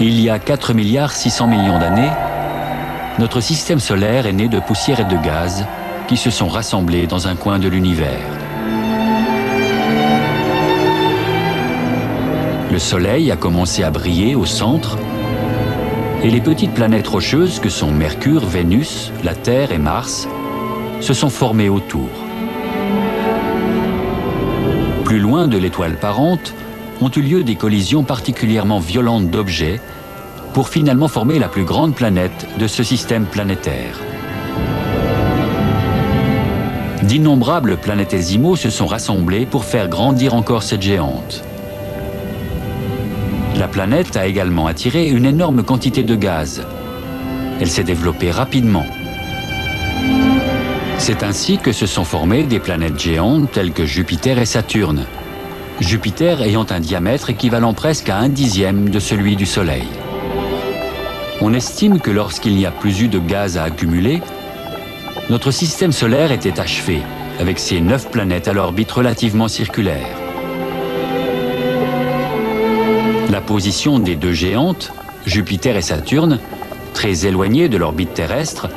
Il y a 4 milliards 600 millions d'années, notre système solaire est né de poussière et de gaz qui se sont rassemblés dans un coin de l'univers. Le Soleil a commencé à briller au centre et les petites planètes rocheuses que sont Mercure, Vénus, la Terre et Mars se sont formées autour. Plus loin de l'étoile parente, ont eu lieu des collisions particulièrement violentes d'objets pour finalement former la plus grande planète de ce système planétaire. D'innombrables planétésimaux se sont rassemblés pour faire grandir encore cette géante. La planète a également attiré une énorme quantité de gaz. Elle s'est développée rapidement. C'est ainsi que se sont formées des planètes géantes telles que Jupiter et Saturne. Jupiter ayant un diamètre équivalent presque à 1/10 de celui du Soleil. On estime que lorsqu'il n'y a plus eu de gaz à accumuler, notre système solaire était achevé, avec ses 9 planètes à l'orbite relativement circulaire. La position des deux géantes, Jupiter et Saturne, très éloignées de l'orbite terrestre,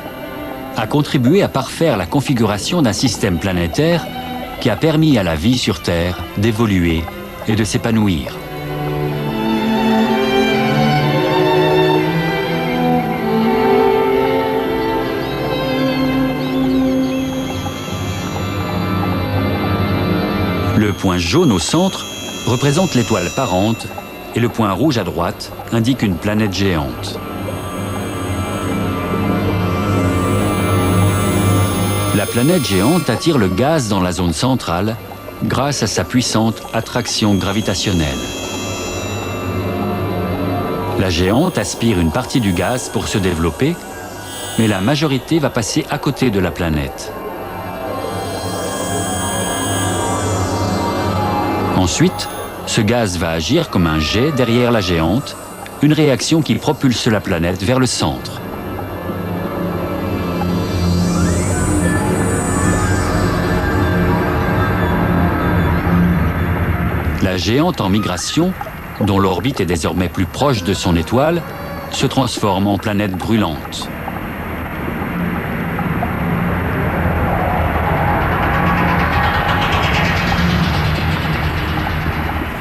a contribué à parfaire la configuration d'un système planétaire qui a permis à la vie sur Terre d'évoluer et de s'épanouir. Le point jaune au centre représente l'étoile parente et le point rouge à droite indique une planète géante. La planète géante attire le gaz dans la zone centrale grâce à sa puissante attraction gravitationnelle. La géante aspire une partie du gaz pour se développer, mais la majorité va passer à côté de la planète. Ensuite, ce gaz va agir comme un jet derrière la géante, une réaction qui propulse la planète vers le centre. La géante en migration, dont l'orbite est désormais plus proche de son étoile, se transforme en planète brûlante.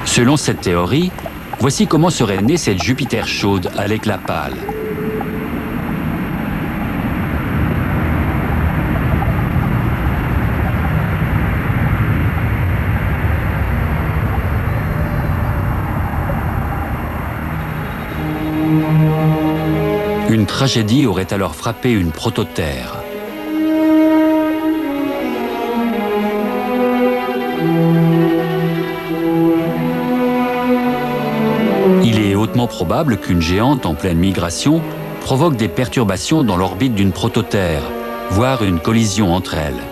Selon cette théorie, voici comment serait née cette Jupiter chaude à l'éclat pâle. Une tragédie aurait alors frappé une prototerre. Il est hautement probable qu'une géante en pleine migration provoque des perturbations dans l'orbite d'une prototerre, voire une collision entre elles.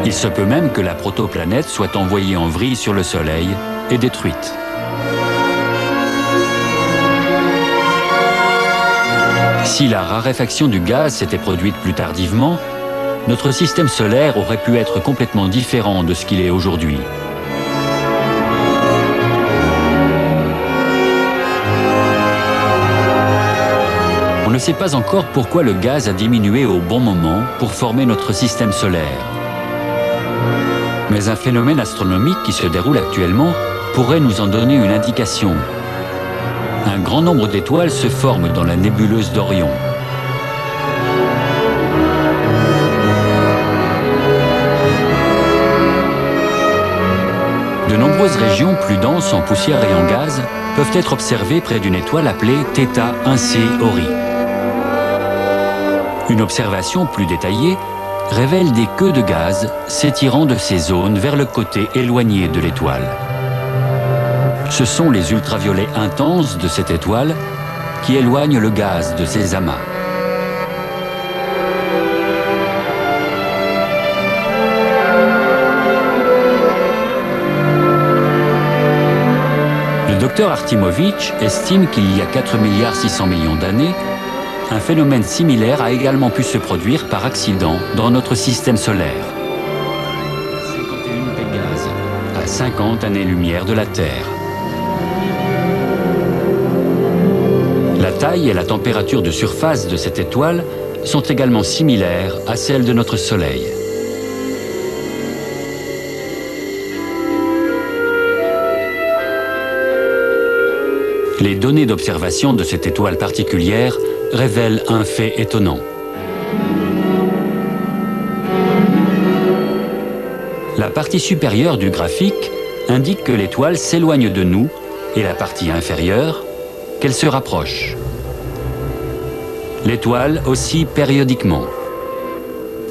Il se peut même que la protoplanète soit envoyée en vrille sur le Soleil et détruite. Si la raréfaction du gaz s'était produite plus tardivement, notre système solaire aurait pu être complètement différent de ce qu'il est aujourd'hui. On ne sait pas encore pourquoi le gaz a diminué au bon moment pour former notre système solaire. Mais un phénomène astronomique qui se déroule actuellement pourrait nous en donner une indication. Un grand nombre d'étoiles se forment dans la nébuleuse d'Orion. De nombreuses régions plus denses en poussière et en gaz peuvent être observées près d'une étoile appelée Theta 1c Ori. Une observation plus détaillée révèle des queues de gaz s'étirant de ces zones vers le côté éloigné de l'étoile. Ce sont les ultraviolets intenses de cette étoile qui éloignent le gaz de ses amas. Le docteur Artimovitch estime qu'il y a 4,6 milliards d'années, un phénomène similaire a également pu se produire par accident dans notre système solaire. 51 Pégase, à 50 années-lumière de la Terre. La taille et la température de surface de cette étoile sont également similaires à celles de notre Soleil. Les données d'observation de cette étoile particulière révèlent un fait étonnant. La partie supérieure du graphique indique que l'étoile s'éloigne de nous et la partie inférieure, qu'elle se rapproche. L'étoile oscille périodiquement.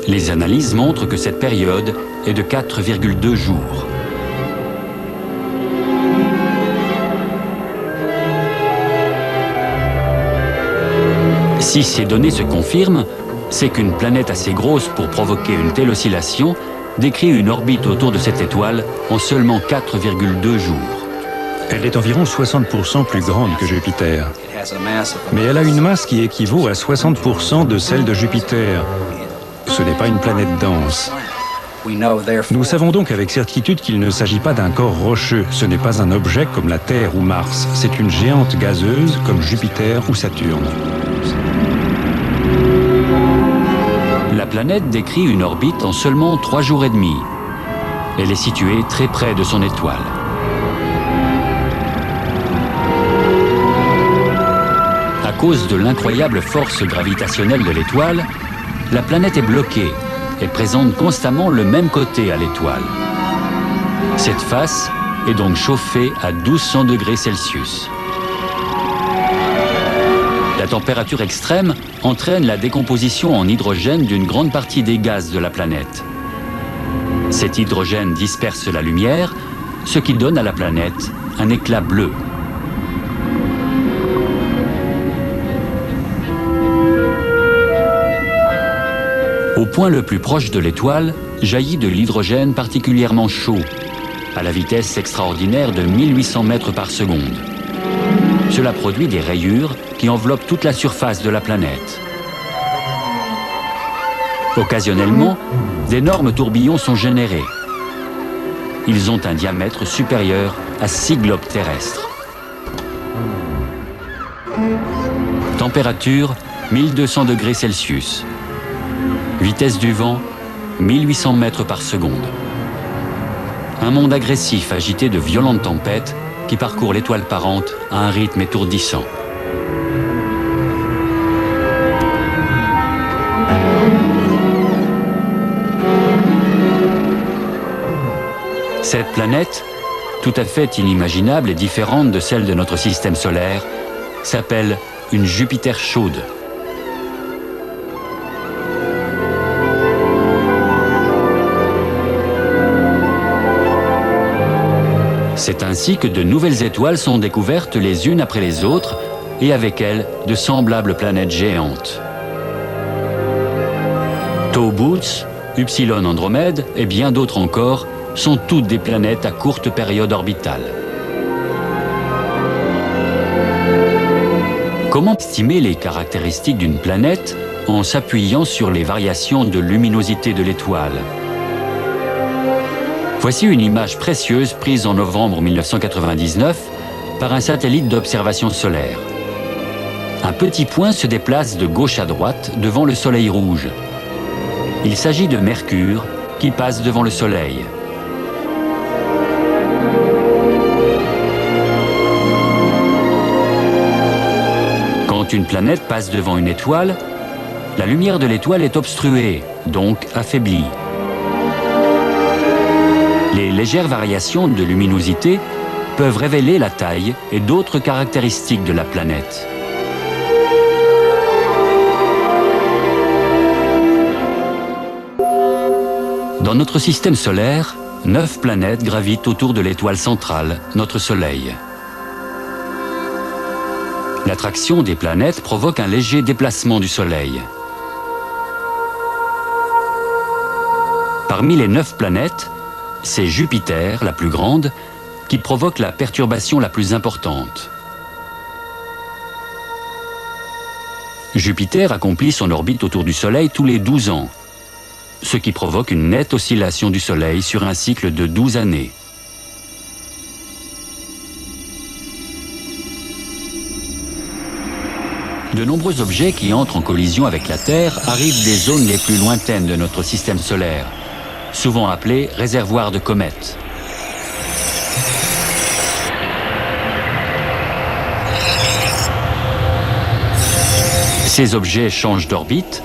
Les analyses montrent que cette période est de 4,2 jours. Si ces données se confirment, c'est qu'une planète assez grosse pour provoquer une telle oscillation décrit une orbite autour de cette étoile en seulement 4,2 jours. Elle est environ 60% plus grande que Jupiter. Mais elle a une masse qui équivaut à 60% de celle de Jupiter. Ce n'est pas une planète dense. Nous savons donc avec certitude qu'il ne s'agit pas d'un corps rocheux. Ce n'est pas un objet comme la Terre ou Mars. C'est une géante gazeuse comme Jupiter ou Saturne. La planète décrit une orbite en seulement 3 jours et demi. Elle est située très près de son étoile. À cause de l'incroyable force gravitationnelle de l'étoile, la planète est bloquée et présente constamment le même côté à l'étoile. Cette face est donc chauffée à 1200 degrés Celsius. La température extrême entraîne la décomposition en hydrogène d'une grande partie des gaz de la planète. Cet hydrogène disperse la lumière, ce qui donne à la planète un éclat bleu. Au point le plus proche de l'étoile, jaillit de l'hydrogène particulièrement chaud, à la vitesse extraordinaire de 1800 mètres par seconde. Cela produit des rayures qui enveloppent toute la surface de la planète. Occasionnellement, d'énormes tourbillons sont générés. Ils ont un diamètre supérieur à 6 globes terrestres. Température 1200 degrés Celsius. Vitesse du vent 1800 mètres par seconde. Un monde agressif agité de violentes tempêtes qui parcourt l'étoile parente à un rythme étourdissant. Cette planète, tout à fait inimaginable et différente de celle de notre système solaire, s'appelle une Jupiter chaude. C'est ainsi que de nouvelles étoiles sont découvertes les unes après les autres et avec elles de semblables planètes géantes. Tau Boots, Upsilon Andromède et bien d'autres encore sont toutes des planètes à courte période orbitale. Comment estimer les caractéristiques d'une planète en s'appuyant sur les variations de luminosité de l'étoile ? Voici une image précieuse prise en novembre 1999 par un satellite d'observation solaire. Un petit point se déplace de gauche à droite devant le Soleil rouge. Il s'agit de Mercure qui passe devant le Soleil. une planète passe devant une étoile, la lumière de l'étoile est obstruée, donc affaiblie. Les légères variations de luminosité peuvent révéler la taille et d'autres caractéristiques de la planète. Dans notre système solaire, 9 planètes gravitent autour de l'étoile centrale, notre Soleil. L'attraction des planètes provoque un léger déplacement du Soleil. Parmi les 9 planètes, c'est Jupiter, la plus grande, qui provoque la perturbation la plus importante. Jupiter accomplit son orbite autour du Soleil tous les 12 ans, ce qui provoque une nette oscillation du Soleil sur un cycle de 12 années. De nombreux objets qui entrent en collision avec la Terre arrivent des zones les plus lointaines de notre système solaire, souvent appelées réservoirs de comètes. Ces objets changent d'orbite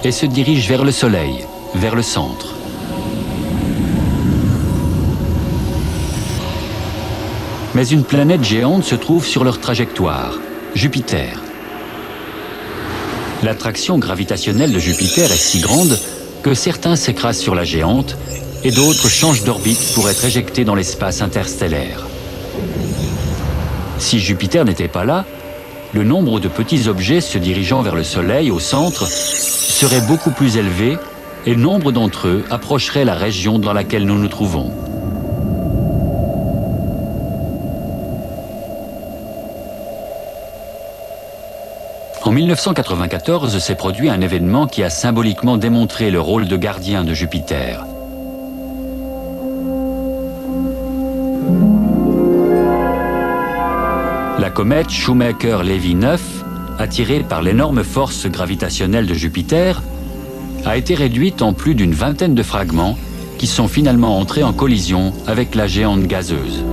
et se dirigent vers le Soleil, vers le centre. Mais une planète géante se trouve sur leur trajectoire, Jupiter. L'attraction gravitationnelle de Jupiter est si grande que certains s'écrasent sur la géante et d'autres changent d'orbite pour être éjectés dans l'espace interstellaire. Si Jupiter n'était pas là, le nombre de petits objets se dirigeant vers le Soleil au centre serait beaucoup plus élevé et nombre d'entre eux approcheraient la région dans laquelle nous nous trouvons. En 1994 s'est produit un événement qui a symboliquement démontré le rôle de gardien de Jupiter. La comète Shoemaker-Levy 9, attirée par l'énorme force gravitationnelle de Jupiter, a été réduite en plus d'une vingtaine de fragments qui sont finalement entrés en collision avec la géante gazeuse.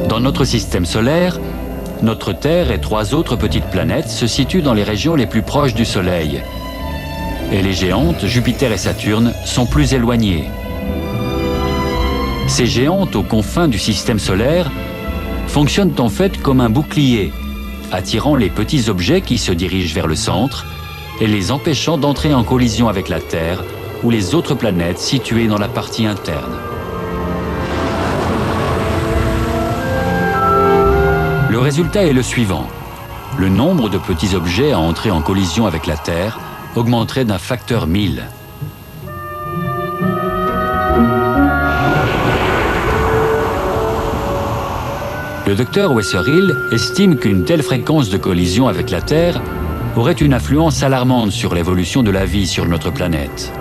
Dans notre système solaire, notre Terre et 3 autres petites planètes se situent dans les régions les plus proches du Soleil. Et les géantes, Jupiter et Saturne, sont plus éloignées. Ces géantes aux confins du système solaire fonctionnent en fait comme un bouclier, attirant les petits objets qui se dirigent vers le centre et les empêchant d'entrer en collision avec la Terre ou les autres planètes situées dans la partie interne. Le résultat est le suivant. Le nombre de petits objets à entrer en collision avec la Terre augmenterait d'un facteur 1000. Le docteur Wesserill estime qu'une telle fréquence de collision avec la Terre aurait une influence alarmante sur l'évolution de la vie sur notre planète.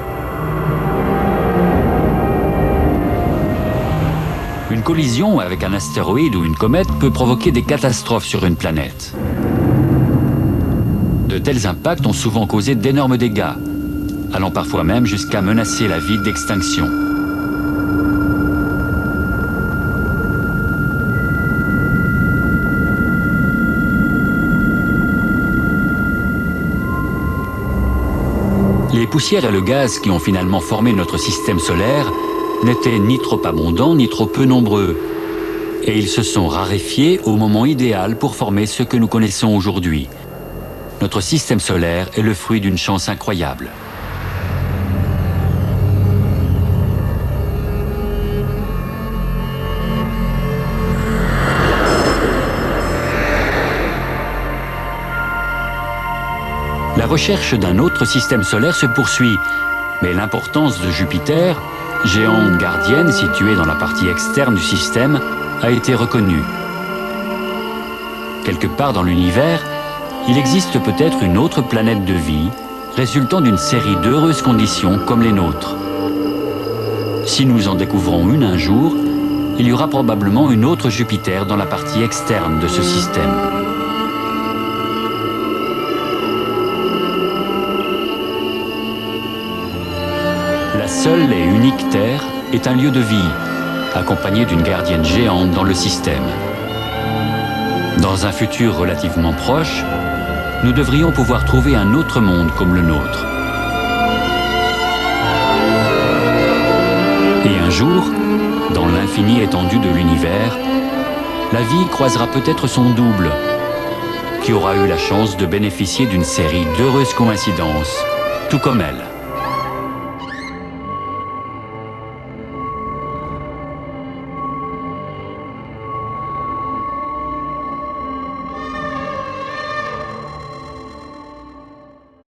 Une collision avec un astéroïde ou une comète peut provoquer des catastrophes sur une planète. De tels impacts ont souvent causé d'énormes dégâts, allant parfois même jusqu'à menacer la vie d'extinction. Les poussières et le gaz qui ont finalement formé notre système solaire n'étaient ni trop abondants ni trop peu nombreux. Et ils se sont raréfiés au moment idéal pour former ce que nous connaissons aujourd'hui. Notre système solaire est le fruit d'une chance incroyable. La recherche d'un autre système solaire se poursuit, mais l'importance de Jupiter, géante gardienne située dans la partie externe du système, a été reconnue. Quelque part dans l'univers, il existe peut-être une autre planète de vie, résultant d'une série d'heureuses conditions comme les nôtres. Si nous en découvrons une un jour, il y aura probablement une autre Jupiter dans la partie externe de ce système. Jupiter est un lieu de vie, accompagné d'une gardienne géante dans le système. Dans un futur relativement proche, nous devrions pouvoir trouver un autre monde comme le nôtre. Et un jour, dans l'infinie étendue de l'univers, la vie croisera peut-être son double, qui aura eu la chance de bénéficier d'une série d'heureuses coïncidences, tout comme elle.